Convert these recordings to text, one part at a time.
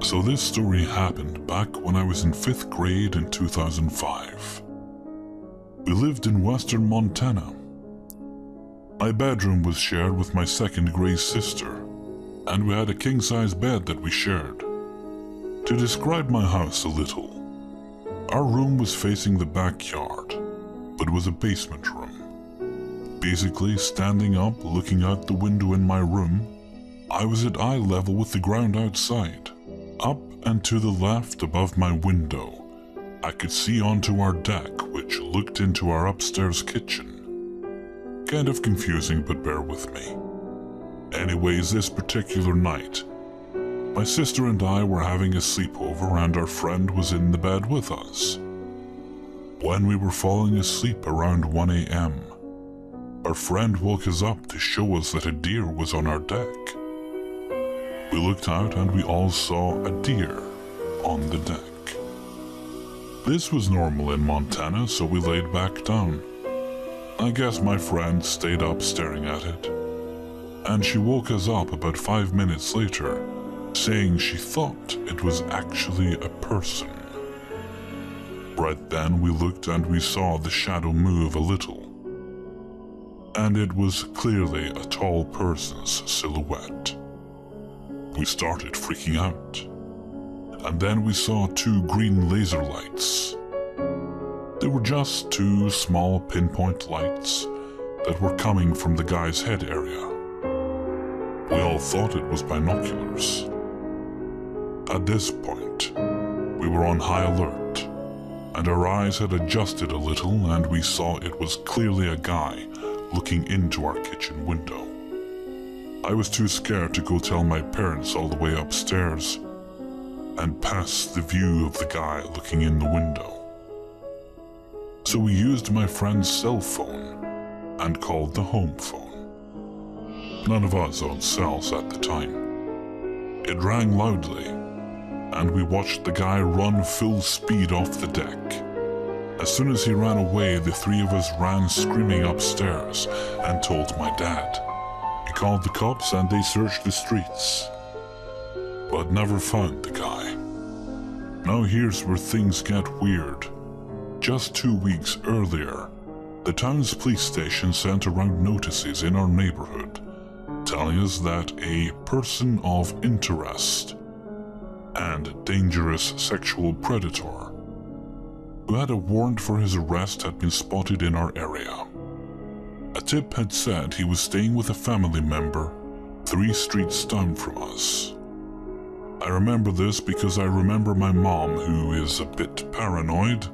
So this story happened back when I was in 5th grade in 2005. We lived in western Montana. My bedroom was shared with my 2nd grade sister, and we had a king-size bed that we shared. To describe my house a little, our room was facing the backyard, but was a basement room. Basically, standing up, looking out the window in my room, I was at eye level with the ground outside. Up and to the left above my window, I could see onto our deck, which looked into our upstairs kitchen. Kind of confusing, but bear with me. Anyways, this particular night, my sister and I were having a sleepover and our friend was in the bed with us. When we were falling asleep around 1 a.m., our friend woke us up to show us that a deer was on our deck. We looked out and we all saw a deer on the deck. This was normal in Montana, so we laid back down. I guess my friend stayed up staring at it, and she woke us up about 5 minutes later, saying she thought it was actually a person. Right then we looked and we saw the shadow move a little, and it was clearly a tall person's silhouette. We started freaking out, and then we saw 2 green laser lights. They were just 2 small pinpoint lights that were coming from the guy's head area. We all thought it was binoculars. At this point, we were on high alert, and our eyes had adjusted a little and we saw it was clearly a guy looking into our kitchen window. I was too scared to go tell my parents all the way upstairs and past the view of the guy looking in the window. So we used my friend's cell phone and called the home phone. None of us owned cells at the time. It rang loudly, and we watched the guy run full speed off the deck. As soon as he ran away, the 3 of us ran screaming upstairs and told my dad. He called the cops and they searched the streets, but never found the guy. Now here's where things get weird. Just 2 weeks earlier, the town's police station sent around notices in our neighborhood telling us that a person of interest and dangerous sexual predator who had a warrant for his arrest had been spotted in our area. A tip had said he was staying with a family member 3 streets down from us. I remember this because I remember my mom, who is a bit paranoid,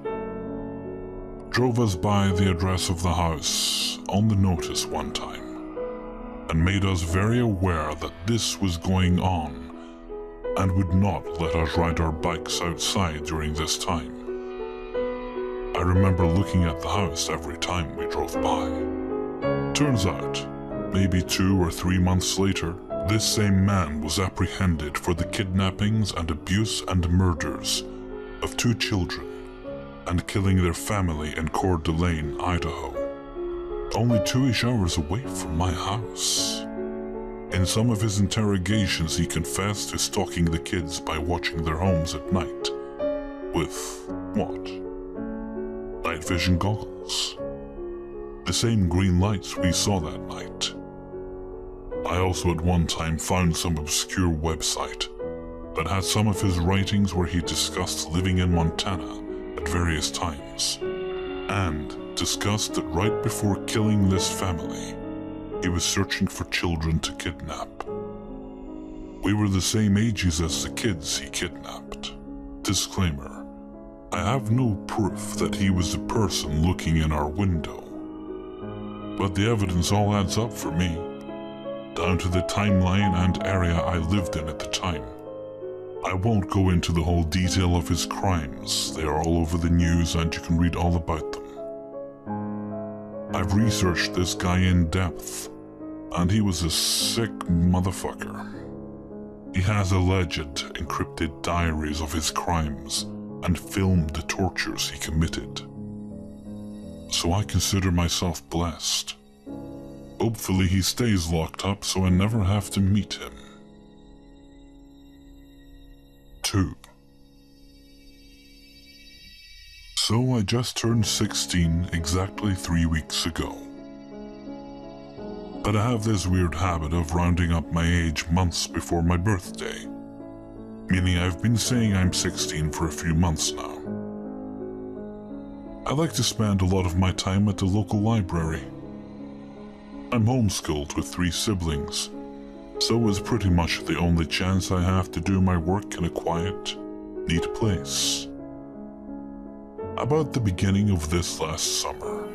drove us by the address of the house on the notice one time and made us very aware that this was going on and would not let us ride our bikes outside during this time. I remember looking at the house every time we drove by. Turns out, maybe 2 or 3 months later, this same man was apprehended for the kidnappings and abuse and murders of 2 children and killing their family in Coeur d'Alene, Idaho, only 2-ish hours away from my house. In some of his interrogations, he confessed to stalking the kids by watching their homes at night with, what? Night vision goggles. The same green lights we saw that night. I also at one time found some obscure website that had some of his writings where he discussed living in Montana at various times, and discussed that right before killing this family, he was searching for children to kidnap. We were the same ages as the kids he kidnapped. Disclaimer: I have no proof that he was the person looking in our window, but the evidence all adds up for me, down to the timeline and area I lived in at the time. I won't go into the whole detail of his crimes. They are all over the news and you can read all about them. I've researched this guy in depth, and he was a sick motherfucker. He has alleged encrypted diaries of his crimes and filmed the tortures he committed. So I consider myself blessed. Hopefully he stays locked up so I never have to meet him. 2. So I just turned 16 exactly 3 weeks ago. But I have this weird habit of rounding up my age months before my birthday, meaning I've been saying I'm 16 for a few months now. I like to spend a lot of my time at the local library. I'm homeschooled with 3 siblings, so it's pretty much the only chance I have to do my work in a quiet, neat place. About the beginning of this last summer,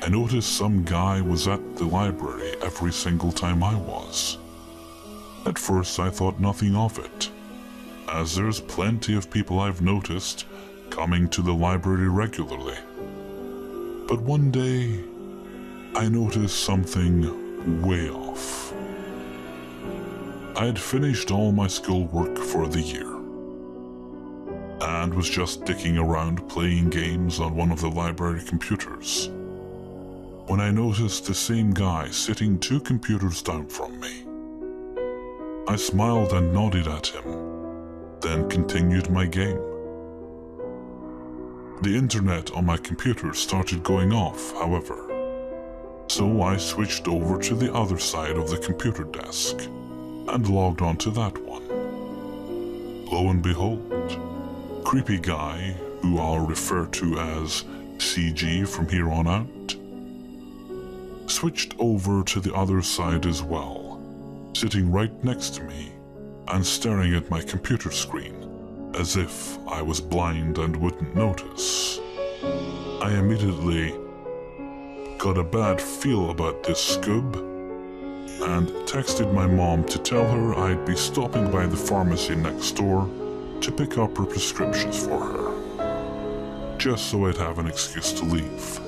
I noticed some guy was at the library every single time I was. At first I thought nothing of it, as there's plenty of people I've noticed coming to the library regularly. But one day, I noticed something way off. I had finished all my schoolwork for the year, and was just dicking around playing games on one of the library computers, when I noticed the same guy sitting 2 computers down from me. I smiled and nodded at him, then continued my game. The internet on my computer started going off, however, so I switched over to the other side of the computer desk and logged onto that one. Lo and behold, creepy guy, who I'll refer to as CG from here on out, switched over to the other side as well, sitting right next to me and staring at my computer screen as if I was blind and wouldn't notice. I immediately got a bad feel about this scoob and texted my mom to tell her I'd be stopping by the pharmacy next door to pick up her prescriptions for her, just so I'd have an excuse to leave.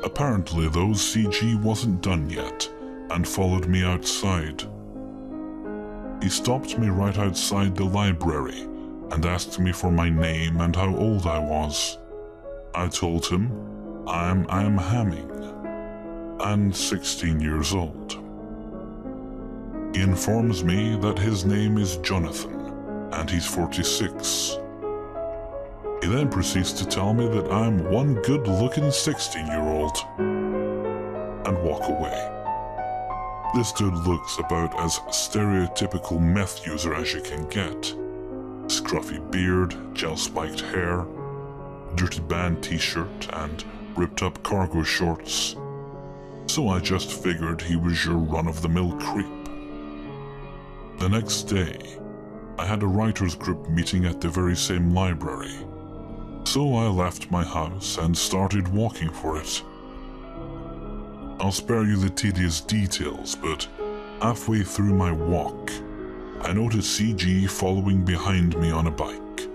Apparently though, CG wasn't done yet and followed me outside. He stopped me right outside the library and asked me for my name and how old I was. I told him I'm Hamming and 16 years old. He informs me that his name is Jonathan and he's 46. He then proceeds to tell me that I'm one good-looking 16-year-old and walk away. This dude looks about as stereotypical meth user as you can get. Scruffy beard, gel-spiked hair, dirty band t-shirt, and ripped-up cargo shorts. So I just figured he was your run-of-the-mill creep. The next day, I had a writers group meeting at the very same library. So I left my house and started walking for it. I'll spare you the tedious details, but halfway through my walk, I noticed CG following behind me on a bike.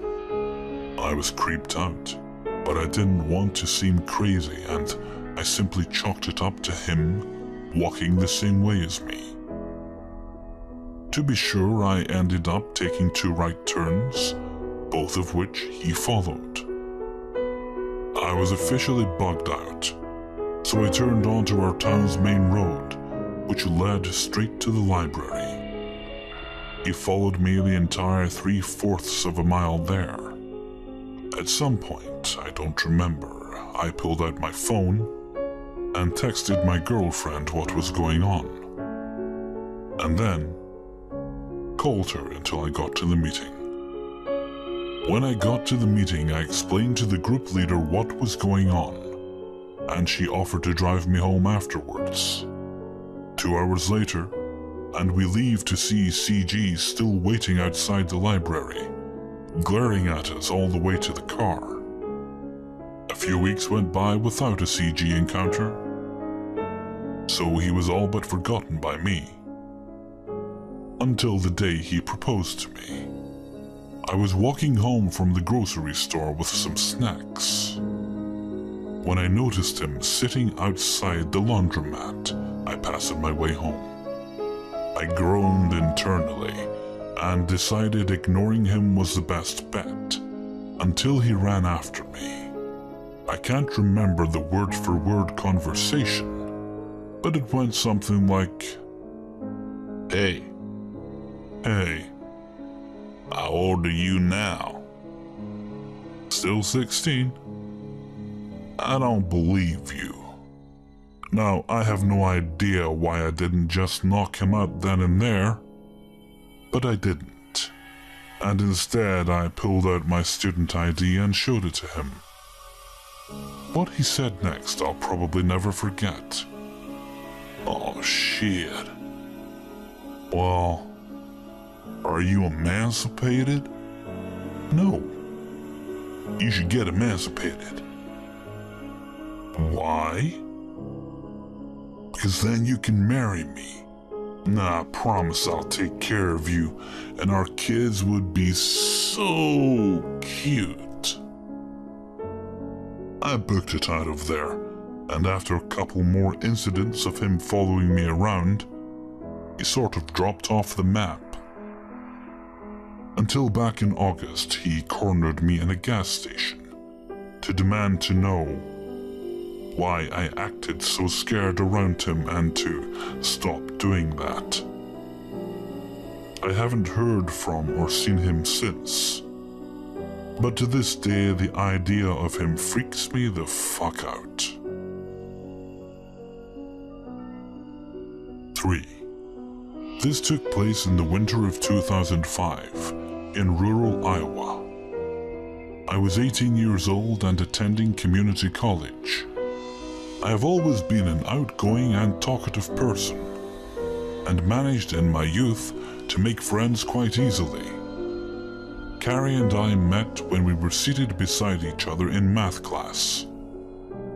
I was creeped out, but I didn't want to seem crazy and I simply chalked it up to him walking the same way as me. To be sure, I ended up taking 2 right turns, both of which he followed. I was officially bugged out, so I turned onto our town's main road, which led straight to the library. He followed me the entire 3/4 of a mile there. At some point, I don't remember, I pulled out my phone and texted my girlfriend what was going on, and then called her until I got to the meeting. When I got to the meeting, I explained to the group leader what was going on, and she offered to drive me home afterwards. 2 hours later, and we leave to see CG still waiting outside the library, glaring at us all the way to the car. A few weeks went by without a CG encounter, so he was all but forgotten by me. Until the day he proposed to me. I was walking home from the grocery store with some snacks when I noticed him sitting outside the laundromat I passed on my way home. I groaned internally and decided ignoring him was the best bet until he ran after me. I can't remember the word-for-word conversation, but it went something like, "Hey, How old are you now? Still 16? I don't believe you. Now, I have no idea why I didn't just knock him out then and there, but I didn't. And instead, I pulled out my student ID and showed it to him. What he said next, I'll probably never forget. Oh, shit. Well, are you emancipated? No. You should get emancipated. Why? Because then you can marry me. Nah, I promise I'll take care of you, and our kids would be so cute. I booked it out of there, and after a couple more incidents of him following me around, he sort of dropped off the map. Until back in August, he cornered me in a gas station to demand to know why I acted so scared around him and to stop doing that. I haven't heard from or seen him since, but to this day the idea of him freaks me the fuck out. 3. This took place in the winter of 2005 in rural Iowa. I was 18 years old and attending community college. I have always been an outgoing and talkative person, and managed in my youth to make friends quite easily. Carrie and I met when we were seated beside each other in math class.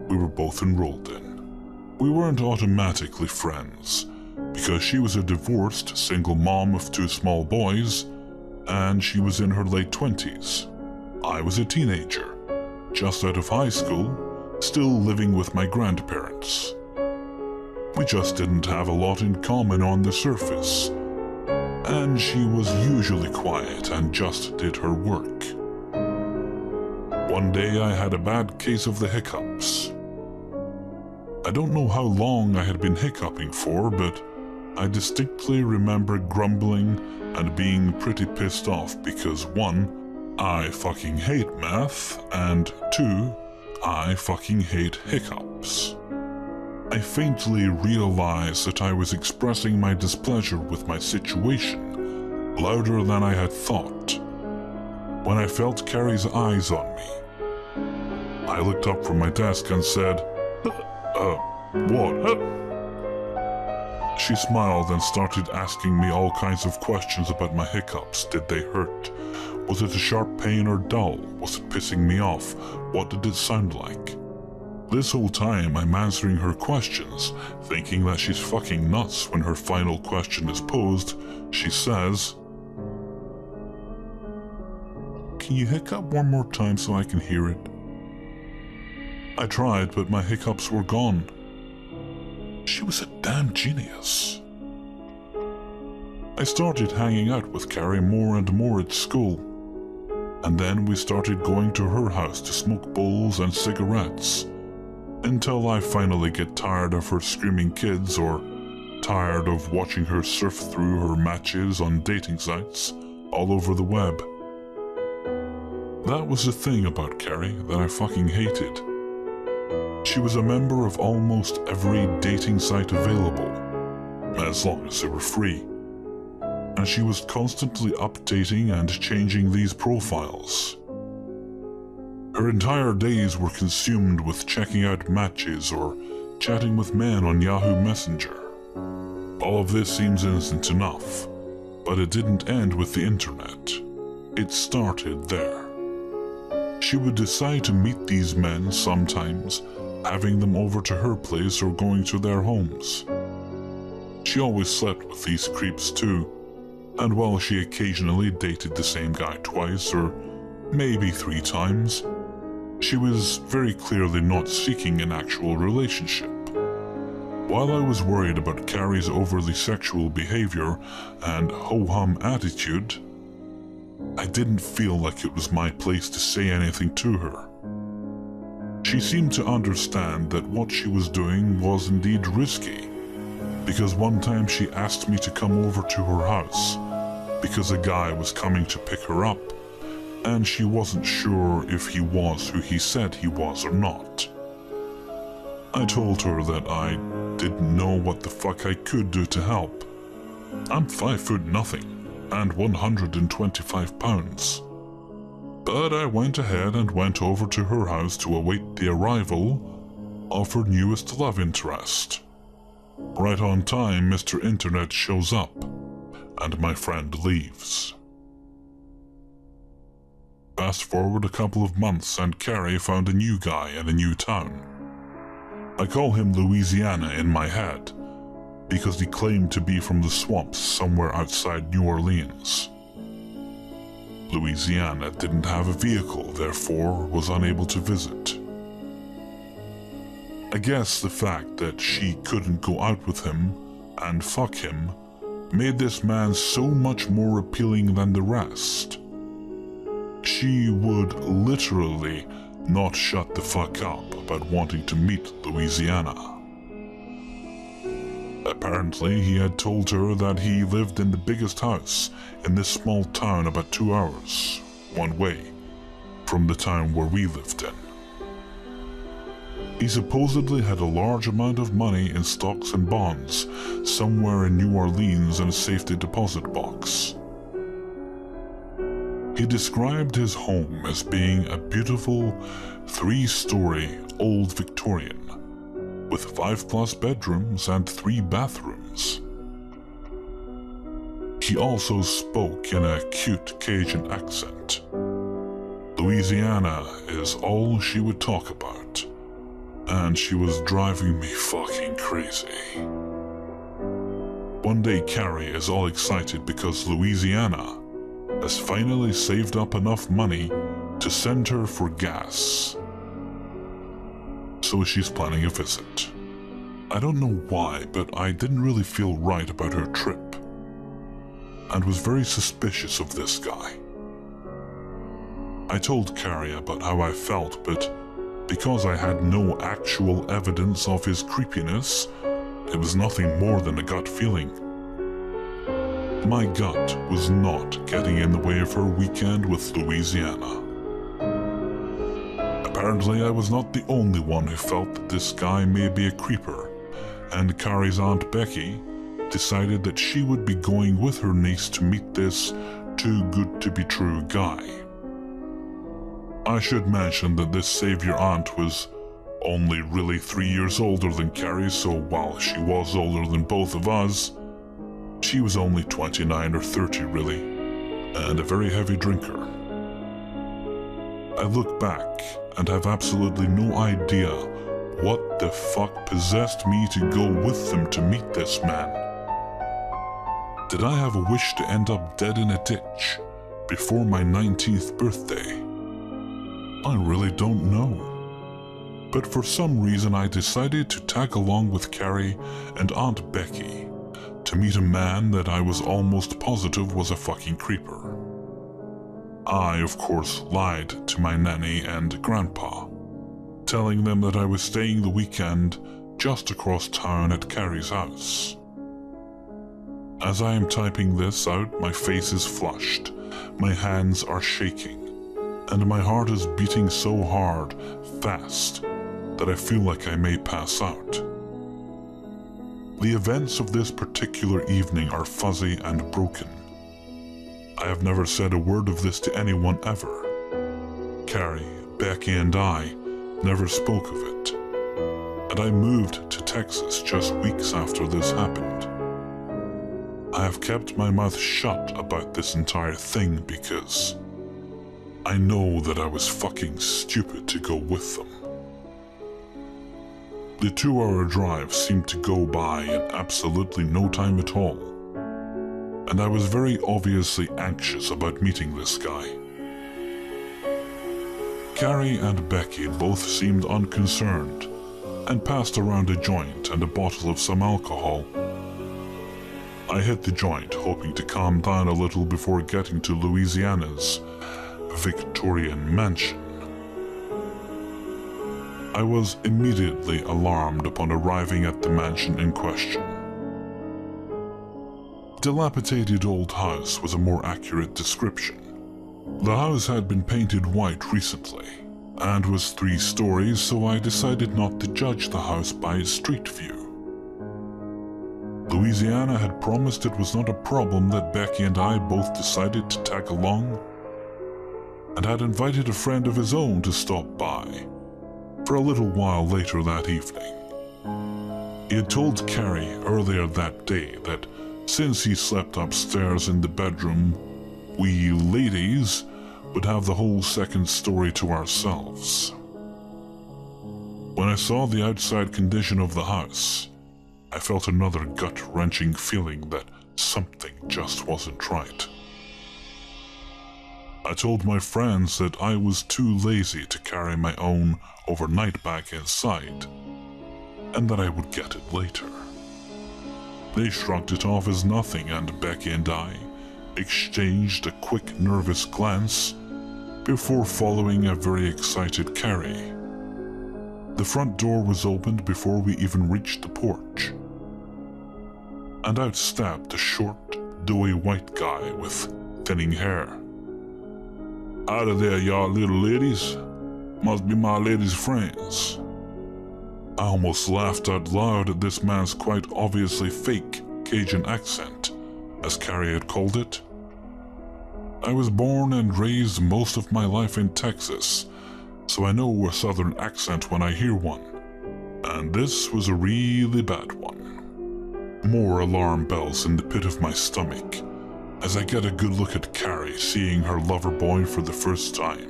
We were both enrolled in. We weren't automatically friends, because she was a divorced single mom of 2 small boys, and she was in her late 20s. I was a teenager, just out of high school, still living with my grandparents. We just didn't have a lot in common on the surface, and she was usually quiet and just did her work. One day I had a bad case of the hiccups. I don't know how long I had been hiccuping for, but I distinctly remember grumbling and being pretty pissed off because 1, I fucking hate math, and 2, I fucking hate hiccups. I faintly realized that I was expressing my displeasure with my situation louder than I had thought when I felt Carrie's eyes on me. I looked up from my desk and said, what? She smiled and started asking me all kinds of questions about my hiccups. Did they hurt? Was it a sharp pain or dull? Was it pissing me off? What did it sound like? This whole time I'm answering her questions, thinking that she's fucking nuts. When her final question is posed, she says, "Can you hiccup one more time so I can hear it?" I tried, but my hiccups were gone. She was a damn genius. I started hanging out with Carrie more and more at school, and then we started going to her house to smoke bowls and cigarettes, until I finally get tired of her screaming kids or tired of watching her surf through her matches on dating sites all over the web. That was the thing about Carrie that I fucking hated. She was a member of almost every dating site available, as long as they were free, and she was constantly updating and changing these profiles. Her entire days were consumed with checking out matches or chatting with men on Yahoo Messenger. All of this seems innocent enough, but it didn't end with the internet. It started there. She would decide to meet these men sometimes, having them over to her place or going to their homes. She always slept with these creeps too, and while she occasionally dated the same guy twice or maybe 3 times, she was very clearly not seeking an actual relationship. While I was worried about Carrie's overly sexual behavior and ho-hum attitude, I didn't feel like it was my place to say anything to her. She seemed to understand that what she was doing was indeed risky, because one time she asked me to come over to her house, because a guy was coming to pick her up, and she wasn't sure if he was who he said he was or not. I told her that I didn't know what the fuck I could do to help. I'm 5 foot nothing and 125 pounds. But I went ahead and went over to her house to await the arrival of her newest love interest. Right on time, Mr. Internet shows up, and my friend leaves. Fast forward a couple of months, and Carrie found a new guy in a new town. I call him Louisiana in my head, because he claimed to be from the swamps somewhere outside New Orleans. Louisiana didn't have a vehicle, therefore was unable to visit. I guess the fact that she couldn't go out with him and fuck him made this man so much more appealing than the rest. She would literally not shut the fuck up about wanting to meet Louisiana. Apparently, he had told her that he lived in the biggest house in this small town about 2 hours, one way, from the town where we lived in. He supposedly had a large amount of money in stocks and bonds somewhere in New Orleans in a safety deposit box. He described his home as being a beautiful 3-story old Victorian with 5+ bedrooms and 3 bathrooms. He also spoke in a cute Cajun accent. Louisiana is all she would talk about, and she was driving me fucking crazy. One day Carrie is all excited because Louisiana has finally saved up enough money to send her for gas. So she's planning a visit. I don't know why, but I didn't really feel right about her trip, and was very suspicious of this guy. I told Carrie about how I felt, but because I had no actual evidence of his creepiness, it was nothing more than a gut feeling. My gut was not getting in the way of her weekend with Louisiana. Apparently, I was not the only one who felt that this guy may be a creeper, and Carrie's Aunt Becky decided that she would be going with her niece to meet this too-good-to-be-true guy. I should mention that this savior aunt was only really 3 years older than Carrie, so while she was older than both of us, she was only 29 or 30 really, and a very heavy drinker. I look back and have absolutely no idea what the fuck possessed me to go with them to meet this man. Did I have a wish to end up dead in a ditch before my 19th birthday? I really don't know. But for some reason I decided to tag along with Carrie and Aunt Becky to meet a man that I was almost positive was a fucking creeper. I, of course, lied to my nanny and grandpa, telling them that I was staying the weekend just across town at Carrie's house. As I am typing this out, my face is flushed, my hands are shaking, and my heart is beating so hard, fast, that I feel like I may pass out. The events of this particular evening are fuzzy and broken. I have never said a word of this to anyone ever. Carrie, Becky, and I never spoke of it, and I moved to Texas just weeks after this happened. I have kept my mouth shut about this entire thing because I know that I was fucking stupid to go with them. The 2-hour drive seemed to go by in absolutely no time at all, and I was very obviously anxious about meeting this guy. Carrie and Becky both seemed unconcerned and passed around a joint and a bottle of some alcohol. I hit the joint, hoping to calm down a little before getting to Louisiana's Victorian mansion. I was immediately alarmed upon arriving at the mansion in question. dilapidated old house was a more accurate description. The house had been painted white recently, and was 3 stories, so I decided not to judge the house by its street view. Louisiana had promised it was not a problem that Becky and I both decided to tag along, and had invited a friend of his own to stop by for a little while later that evening. He had told Carrie earlier that day that since he slept upstairs in the bedroom, we ladies would have the whole 2nd story to ourselves. When I saw the outside condition of the house, I felt another gut-wrenching feeling that something just wasn't right. I told my friends that I was too lazy to carry my own overnight bag inside, and that I would get it later. They shrugged it off as nothing, and Becky and I exchanged a quick, nervous glance before following a very excited Carrie. The front door was opened before we even reached the porch, and out stepped a short, doughy white guy with thinning hair. "Out of there, y'all little ladies. Must be my ladies' friends." I almost laughed out loud at this man's quite obviously fake Cajun accent, as Carrie had called it. I was born and raised most of my life in Texas, so I know a southern accent when I hear one, and this was a really bad one. More alarm bells in the pit of my stomach as I get a good look at Carrie seeing her lover boy for the first time.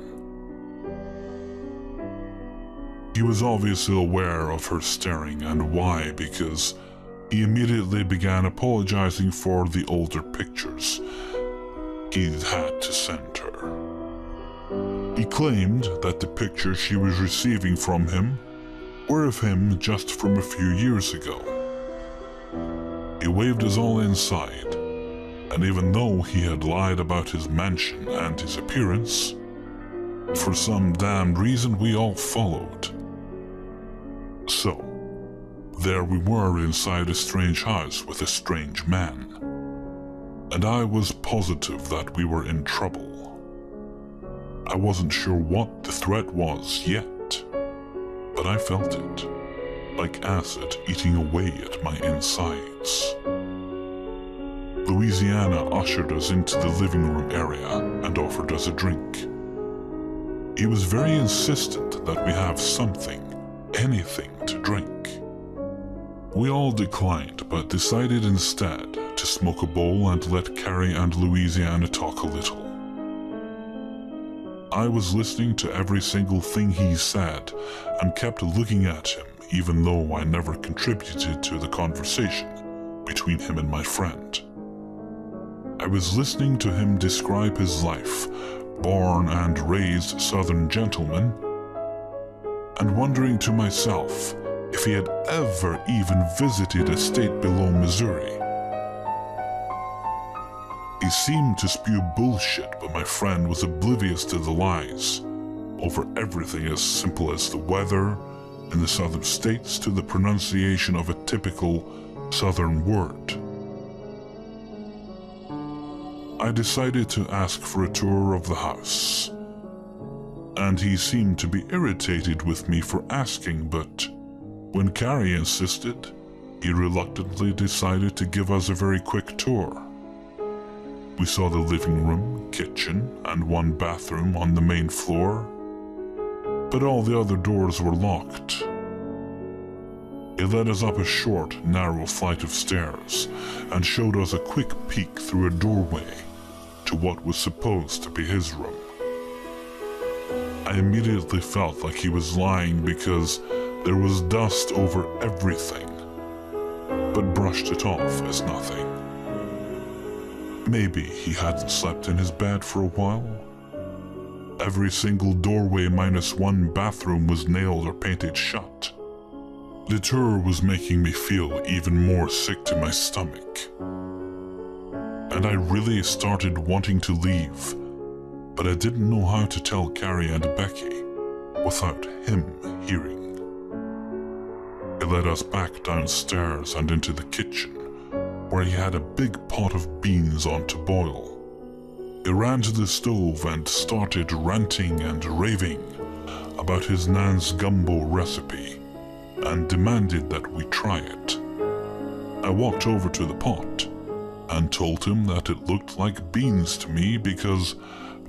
He was obviously aware of her staring, and why, because he immediately began apologizing for the older pictures he'd had to send her. He claimed that the pictures she was receiving from him were of him just from a few years ago. He waved us all inside, and even though he had lied about his mansion and his appearance, for some damned reason we all followed. So, there we were inside a strange house with a strange man, and I was positive that we were in trouble. I wasn't sure what the threat was yet, but I felt it, like acid eating away at my insides. Louisiana ushered us into the living room area and offered us a drink. He was very insistent that we have something, anything to drink. We all declined, but decided instead to smoke a bowl and let Carrie and Louisiana talk a little. I was listening to every single thing he said and kept looking at him, even though I never contributed to the conversation between him and my friend. I was listening to him describe his life, born and raised Southern gentleman, and wondering to myself if he had ever even visited a state below Missouri. He seemed to spew bullshit, but my friend was oblivious to the lies over everything as simple as the weather in the southern states to the pronunciation of a typical southern word. I decided to ask for a tour of the house, and he seemed to be irritated with me for asking, but when Carrie insisted, he reluctantly decided to give us a very quick tour. We saw the living room, kitchen, and one bathroom on the main floor, but all the other doors were locked. He led us up a short, narrow flight of stairs and showed us a quick peek through a doorway to what was supposed to be his room. I immediately felt like he was lying because there was dust over everything, but brushed it off as nothing. Maybe he hadn't slept in his bed for a while. Every single doorway minus one bathroom was nailed or painted shut. The tour was making me feel even more sick to my stomach, and I really started wanting to leave, but I didn't know how to tell Carrie and Becky without him hearing. He led us back downstairs and into the kitchen, where he had a big pot of beans on to boil. He ran to the stove and started ranting and raving about his nan's gumbo recipe and demanded that we try it. I walked over to the pot and told him that it looked like beans to me because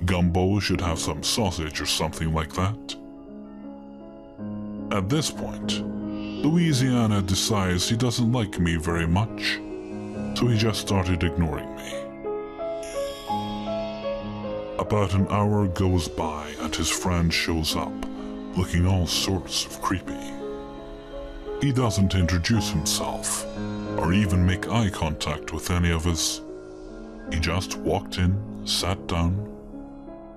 gumbo should have some sausage or something like that. At this point, Louisiana decides he doesn't like me very much, so he just started ignoring me. About an hour goes by and his friend shows up, looking all sorts of creepy. He doesn't introduce himself, or even make eye contact with any of us. He just walked in, sat down,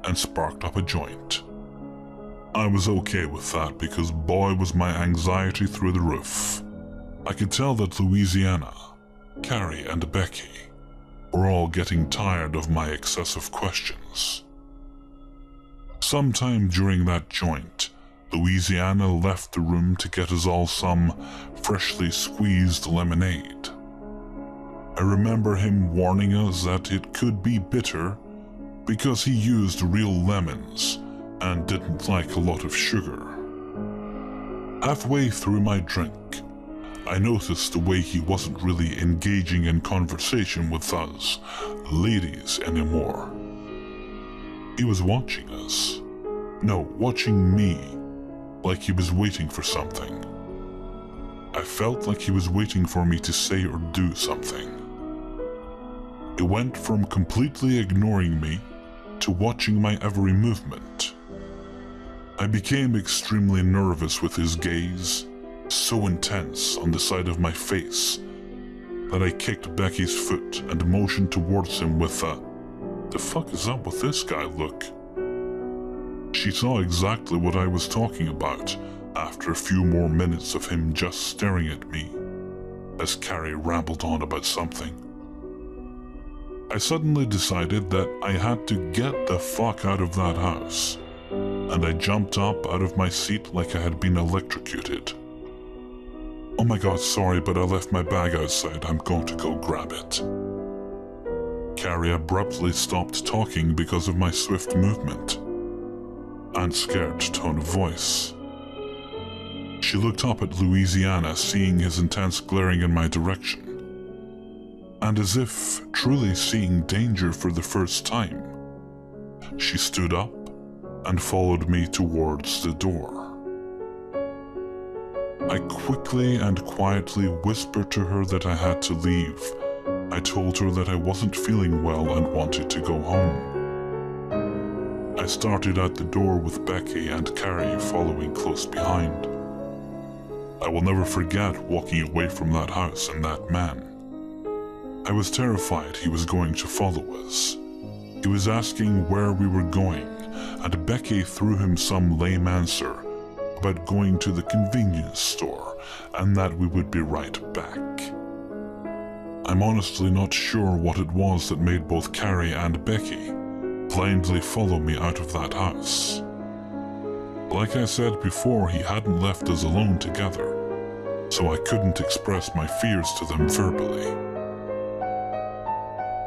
and sparked up a joint. I was okay with that because boy was my anxiety through the roof. I could tell that Louisiana, Carrie, and Becky were all getting tired of my excessive questions. Sometime during that joint, Louisiana left the room to get us all some freshly squeezed lemonade. I remember him warning us that it could be bitter because he used real lemons and didn't like a lot of sugar. Halfway through my drink, I noticed the way he wasn't really engaging in conversation with us ladies anymore. He was watching us. No, watching me, like he was waiting for something. I felt like he was waiting for me to say or do something. It went from completely ignoring me to watching my every movement. I became extremely nervous with his gaze, so intense on the side of my face that I kicked Becky's foot and motioned towards him with a "The fuck is up with this guy" look. She saw exactly what I was talking about after a few more minutes of him just staring at me as Carrie rambled on about something. I suddenly decided that I had to get the fuck out of that house, and I jumped up out of my seat like I had been electrocuted. "Oh my god, sorry, but I left my bag outside. I'm going to go grab it." Carrie abruptly stopped talking because of my swift movement and scared tone of voice. She looked up at Louisiana, seeing his intense glaring in my direction, and as if truly seeing danger for the first time, she stood up and followed me towards the door. I quickly and quietly whispered to her that I had to leave. I told her that I wasn't feeling well and wanted to go home. I started out the door with Becky and Carrie following close behind. I will never forget walking away from that house and that man. I was terrified he was going to follow us. He was asking where we were going, and Becky threw him some lame answer about going to the convenience store and that we would be right back. I'm honestly not sure what it was that made both Carrie and Becky blindly follow me out of that house. Like I said before, he hadn't left us alone together, so I couldn't express my fears to them verbally.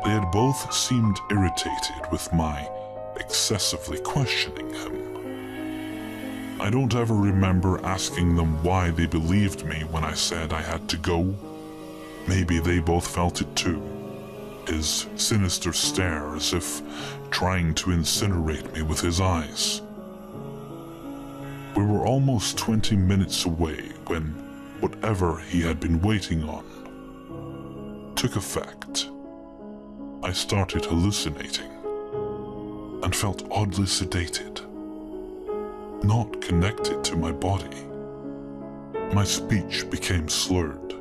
They had both seemed irritated with my excessively questioning him. I don't ever remember asking them why they believed me when I said I had to go. Maybe they both felt it too. His sinister stare as if trying to incinerate me with his eyes. We were almost 20 minutes away when whatever he had been waiting on took effect. I started hallucinating and felt oddly sedated, not connected to my body. My speech became slurred,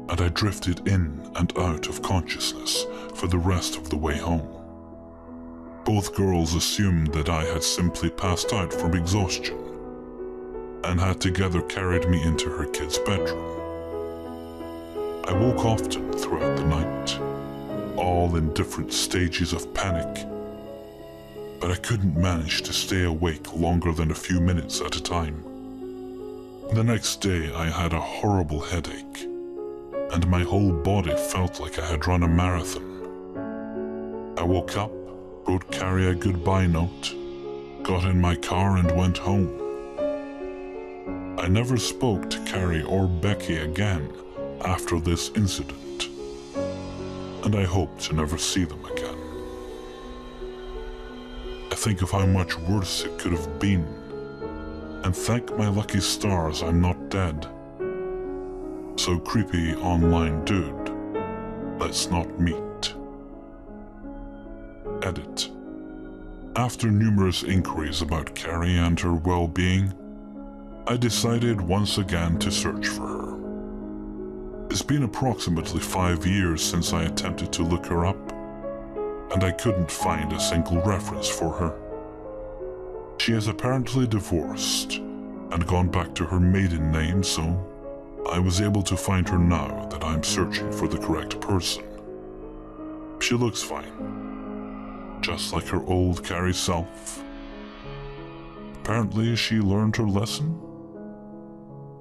and I drifted in and out of consciousness for the rest of the way home. Both girls assumed that I had simply passed out from exhaustion and had together carried me into her kid's bedroom. I woke often throughout the night, all in different stages of panic, but I couldn't manage to stay awake longer than a few minutes at a time. The next day I had a horrible headache and my whole body felt like I had run a marathon. I woke up, wrote Carrie a goodbye note, got in my car and went home. I never spoke to Carrie or Becky again after this incident, and I hope to never see them again. I think of how much worse it could have been, and thank my lucky stars I'm not dead. So creepy online dude, let's not meet. Edit. After numerous inquiries about Carrie and her well-being, I decided once again to search for her. It's been approximately 5 years since I attempted to look her up, and I couldn't find a single reference for her. She is apparently divorced and gone back to her maiden name, so I was able to find her now that I'm searching for the correct person. She looks fine, just like her old Carrie self. Apparently she learned her lesson